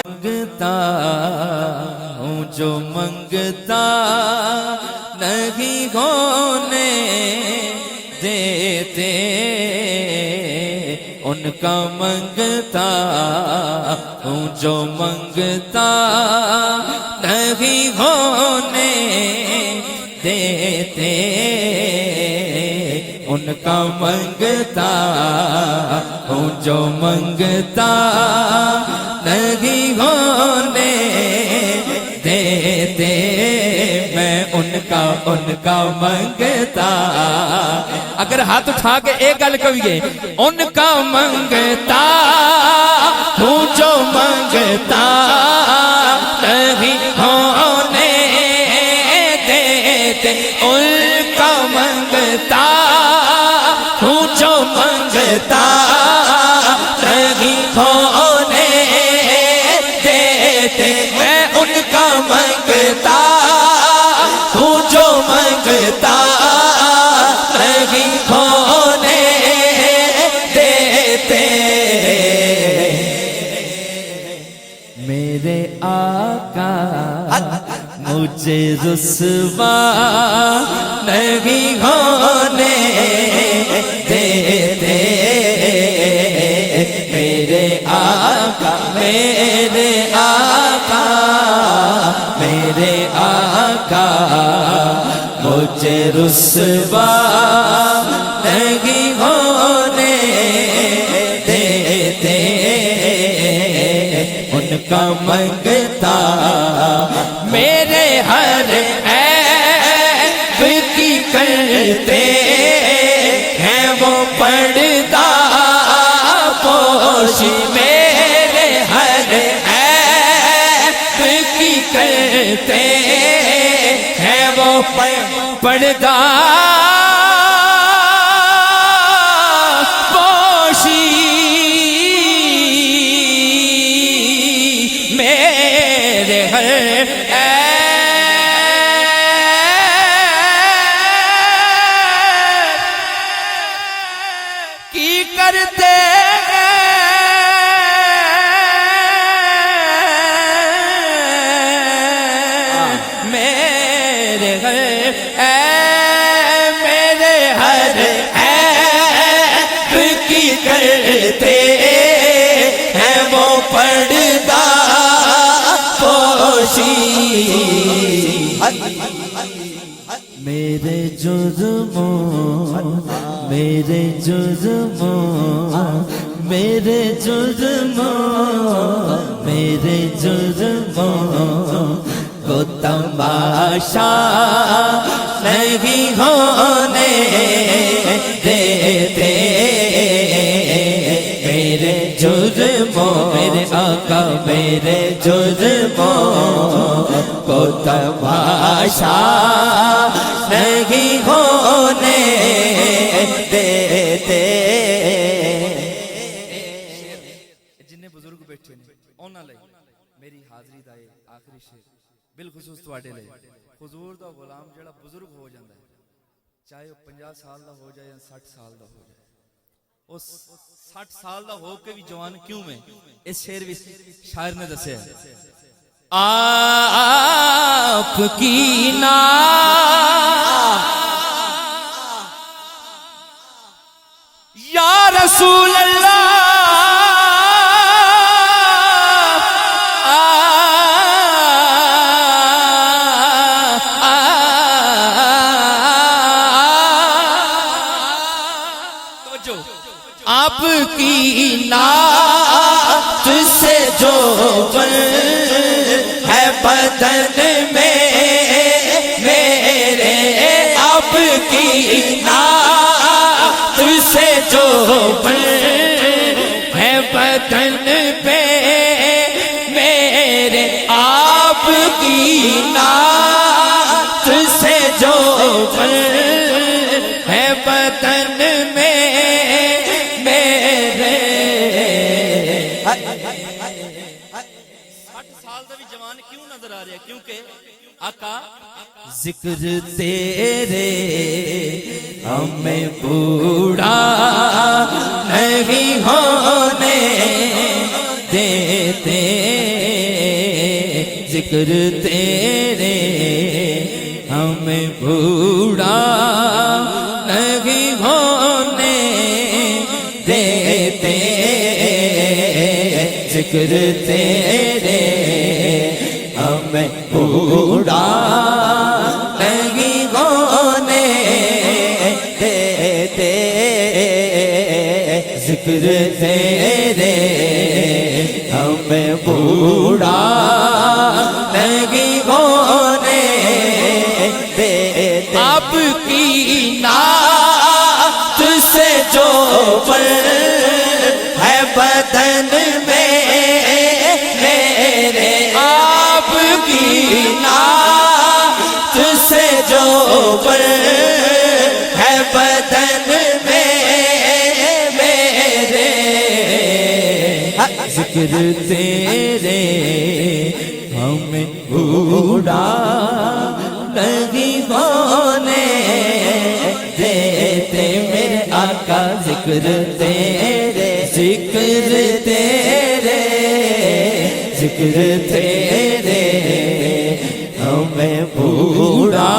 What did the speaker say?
منگتا ہوں جو منگتا نہیں ہونے دیتے، ان کا منگتا ہوں جو منگتا نہیں ہونے دیتے، ان کا منگتا ہوں جو منگتا نہیں ہونے دیتے، میں ان کا منگتا، اگر ہاتھ اٹھا کے ایک گل کہیے، ان کا منگتا ہوں جو منگتا نہیں ہونے دیتے، ان کا منگتا ہوں جو منگتا نہیں ہونے دیتے، میں ان کا منگتا ہوں جو منگتا نہیں ہونے دیتے، میرے آقا مجھے رسوا نہیں ہونے دیتے، میرے آقا میرے آقا میرے آقا مجھے رسوا نہیں ہونے دیتے، ان کا منگتا میرے ہر عیب کی کرتے ہیں وہ پردہ پوش، میرے ہر عیب کی کرتے ہیں وہ پردہ پوشی، میرے ہر کی کرتے میرے ہر میرے ہر عیب کی کرتے ہیں وہ پردہ پوشی، میرے جرموں میرے جرموں میرے جرموں میرے جرموں کو تماشا نہیں ہونے دیتے، میرے جرموں میرے آقا میرے جرموں کو تماشا نہیں ہونے دیتے، جنہیں بزرگ بیٹھے ہیں اونا لئی میری حاضری دا آخری شعر بالخصوص تواڈے لئی، حضور دا غلام جڑا بزرگ ہو جاندا ہے، چاہے وہ 50 سال دا ہو جائے یا 60 سال دا ہو جائے، اس 60 سال دا ہو کے بھی جوان کیوں میں، اس شعر بھی شاعر نے دسیا ہے، آپ کی نام یا رسول اللہ آپ کی نعت سے جو ہے بدن میں میرے، آپ کی نعت سے جو ہے بدن پہ میرے، آپ کی نعت سے جو ہے بدن میں میرے، 60 سال دا بھی جوان کیوں نظر آ رہا ہے؟ کیونکہ آقا ذکر تیرے ہمیں بوڑھا نہیں ہونے دیتے ذکر تیرے ہمیں بوڑھا نہیں ہونے دیتے ذکر تیرے ہمیں بوڑھا نہیں ہونے دیتے ذکر تیرے ہمیں بوڑھا نہیں ہونے دیتے آپ کی نعت سے جو بل ہے بدن میں میرے آپ کی نعت سے جو بل ہے بدن میں میرے ذکر تیرے ہمیں بوڑھا نہیں ہونے دیتے میرے آقا ذکر تیرے ذکر تیرے ذکر تیرے ہمیں بوڑھا